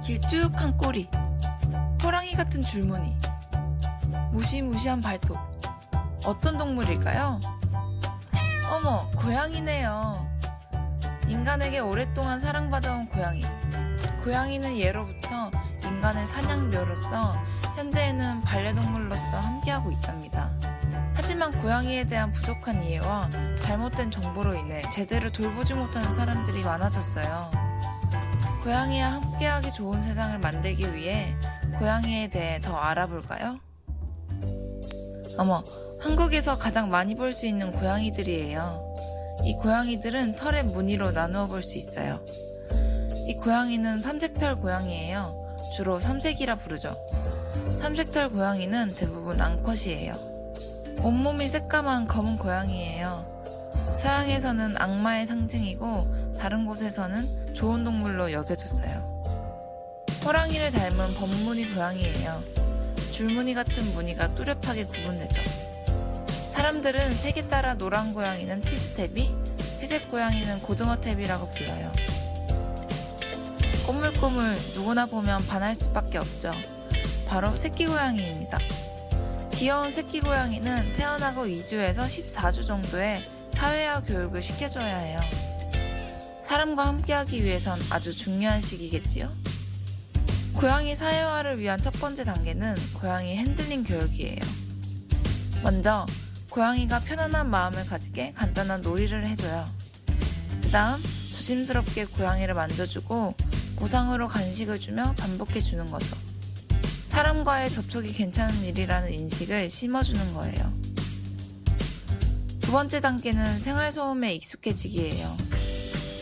길쭉한 꼬리, 호랑이 같은 줄무늬, 무시무시한 발톱. 어떤 동물일까요? 어머, 고양이네요. 인간에게 오랫동안 사랑받아온 고양이. 고양이는 예로부터 인간의 사냥류로서 현재에는 반려동물로서 함께하고 있답니다. 하지만 고양이에 대한 부족한 이해와 잘못된 정보로 인해 제대로 돌보지 못하는 사람들이 많아졌어요. 고양이와 함께하기 좋은 세상을 만들기 위해 고양이에 대해 더 알아볼까요? 어머, 한국에서 가장 많이 볼 수 있는 고양이들이에요. 이 고양이들은 털의 무늬로 나누어 볼 수 있어요. 이 고양이는 삼색털 고양이예요. 주로 삼색이라 부르죠. 삼색털 고양이는 대부분 암컷이에요. 온몸이 새까만 검은 고양이예요. 서양에서는 악마의 상징이고 다른 곳에서는 좋은 동물로 여겨졌어요. 호랑이를 닮은 범무늬 고양이예요. 줄무늬 같은 무늬가 뚜렷하게 구분되죠. 사람들은 색에 따라 노란 고양이는 치즈탭이, 회색 고양이는 고등어탭이라고 불러요. 꼬물꼬물 누구나 보면 반할 수밖에 없죠. 바로 새끼 고양이입니다. 귀여운 새끼 고양이는 태어나고 2주에서 14주 정도의 사회화 교육을 시켜줘야 해요. 사람과 함께하기 위해선 아주 중요한 시기겠지요? 고양이 사회화를 위한 첫 번째 단계는 고양이 핸들링 교육이에요. 먼저 고양이가 편안한 마음을 가지게 간단한 놀이를 해줘요. 그 다음 조심스럽게 고양이를 만져주고 보상으로 간식을 주며 반복해주는 거죠. 사람과의 접촉이 괜찮은 일이라는 인식을 심어주는 거예요. 두 번째 단계는 생활소음에 익숙해지기예요.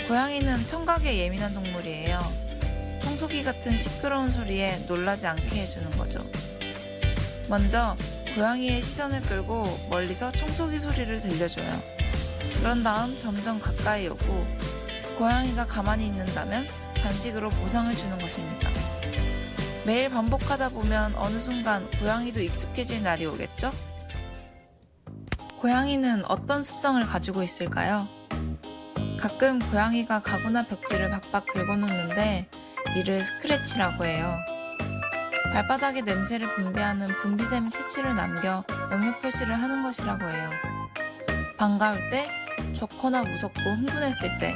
고양이는 청각에 예민한 동물이에요. 청소기 같은 시끄러운 소리에 놀라지 않게 해주는 거죠. 먼저 고양이의 시선을 끌고 멀리서 청소기 소리를 들려줘요. 그런 다음 점점 가까이 오고 고양이가 가만히 있는다면 간식으로 보상을 주는 것입니다. 매일 반복하다 보면 어느 순간 고양이도 익숙해질 날이 오겠죠? 고양이는 어떤 습성을 가지고 있을까요? 가끔 고양이가 가구나 벽지를 박박 긁어놓는데 이를 스크래치라고 해요. 발바닥에 냄새를 분비하는 분비샘 채취를 남겨 영역 표시를 하는 것이라고 해요. 반가울 때, 좋거나 무섭고 흥분했을 때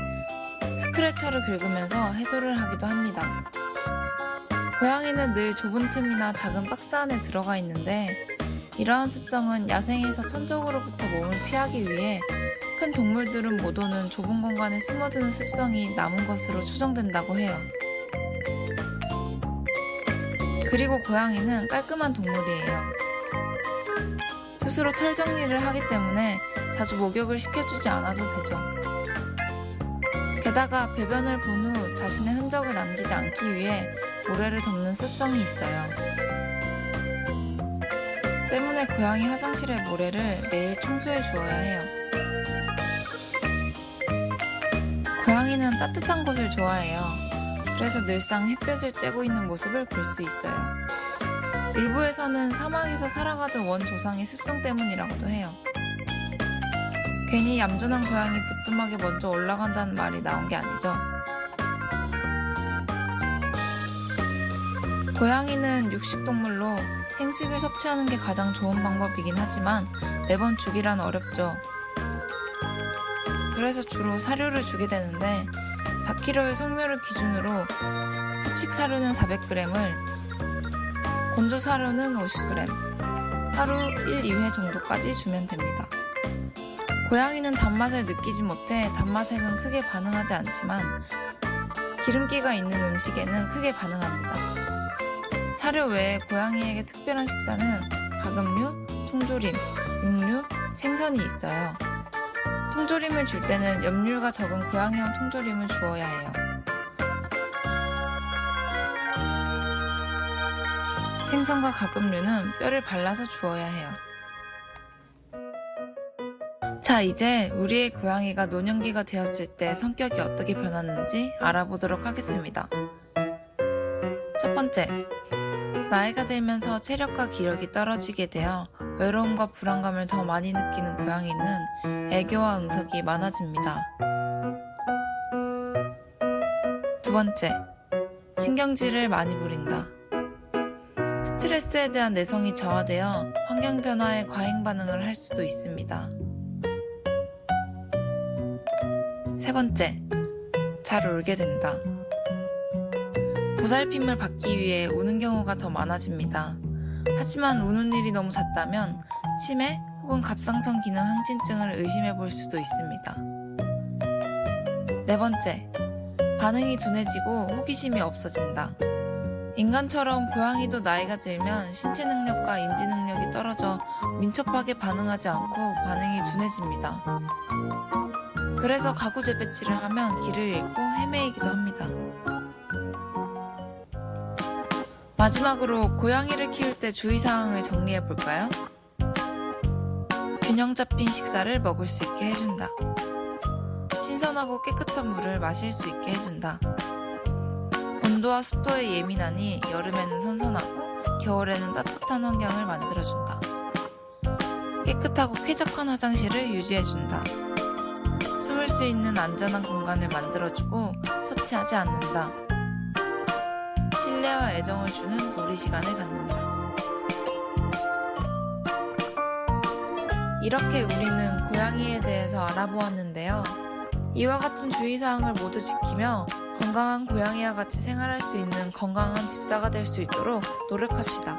스크래쳐를 긁으면서 해소를 하기도 합니다. 고양이는 늘 좁은 틈이나 작은 박스 안에 들어가 있는데 이러한 습성은 야생에서 천적으로부터 몸을 피하기 위해 큰 동물들은 못 오는 좁은 공간에 숨어드는 습성이 남은 것으로 추정된다고 해요. 그리고 고양이는 깔끔한 동물이에요. 스스로 털 정리를 하기 때문에 자주 목욕을 시켜주지 않아도 되죠. 게다가 배변을 본 후 자신의 흔적을 남기지 않기 위해 모래를 덮는 습성이 있어요. 때문에 고양이 화장실의 모래를 매일 청소해 주어야 해요. 고양이는 따뜻한 곳을 좋아해요. 그래서 늘상 햇볕을 쬐고 있는 모습을 볼 수 있어요. 일부에서는 사막에서 살아가던 원조상의 습성 때문이라고도 해요. 괜히 얌전한 고양이 부뚜막에 먼저 올라간다는 말이 나온 게 아니죠. 고양이는 육식동물로 생식을 섭취하는 게 가장 좋은 방법이긴 하지만 매번 주기란 어렵죠. 그래서 주로 사료를 주게 되는데 4kg의 성묘를 기준으로 섭식 사료는 400g을, 건조 사료는 50g, 하루 1, 2회 정도까지 주면 됩니다. 고양이는 단맛을 느끼지 못해 단맛에는 크게 반응하지 않지만 기름기가 있는 음식에는 크게 반응합니다. 사료 외에 고양이에게 특별한 식사는 가금류, 통조림, 육류, 생선이 있어요. 통조림을 줄 때는 염류가 적은 고양이용 통조림을 주어야 해요. 생선과 가금류는 뼈를 발라서 주어야 해요. 자, 이제 우리의 고양이가 노년기가 되었을 때 성격이 어떻게 변하는지 알아보도록 하겠습니다. 첫 번째, 나이가 들면서 체력과 기력이 떨어지게 되어 외로움과 불안감을 더 많이 느끼는 고양이는 애교와 응석이 많아집니다. 두 번째, 신경질을 많이 부린다. 스트레스에 대한 내성이 저하되어 환경 변화에 과잉 반응을 할 수도 있습니다. 세 번째, 잘 울게 된다. 보살핌을 받기 위해 우는 경우가 더 많아집니다. 하지만 우는 일이 너무 잦다면 치매 혹은 갑상선 기능 항진증을 의심해 볼 수도 있습니다. 네 번째, 반응이 둔해지고 호기심이 없어진다. 인간처럼 고양이도 나이가 들면 신체 능력과 인지 능력이 떨어져 민첩하게 반응하지 않고 반응이 둔해집니다. 그래서 가구 재배치를 하면 길을 잃고 헤매이기도 합니다. 마지막으로 고양이를 키울 때 주의사항을 정리해 볼까요? 균형 잡힌 식사를 먹을 수 있게 해준다. 신선하고 깨끗한 물을 마실 수 있게 해준다. 온도와 습도에 예민하니 여름에는 선선하고 겨울에는 따뜻한 환경을 만들어준다. 깨끗하고 쾌적한 화장실을 유지해준다. 숨을 수 있는 안전한 공간을 만들어주고 터치하지 않는다. 신뢰와 애정을 주는 놀이 시간을 갖는다. 이렇게 우리는 고양이에 대해서 알아보았는데요. 이와 같은 주의사항을 모두 지키며 건강한 고양이와 같이 생활할 수 있는 건강한 집사가 될 수 있도록 노력합시다.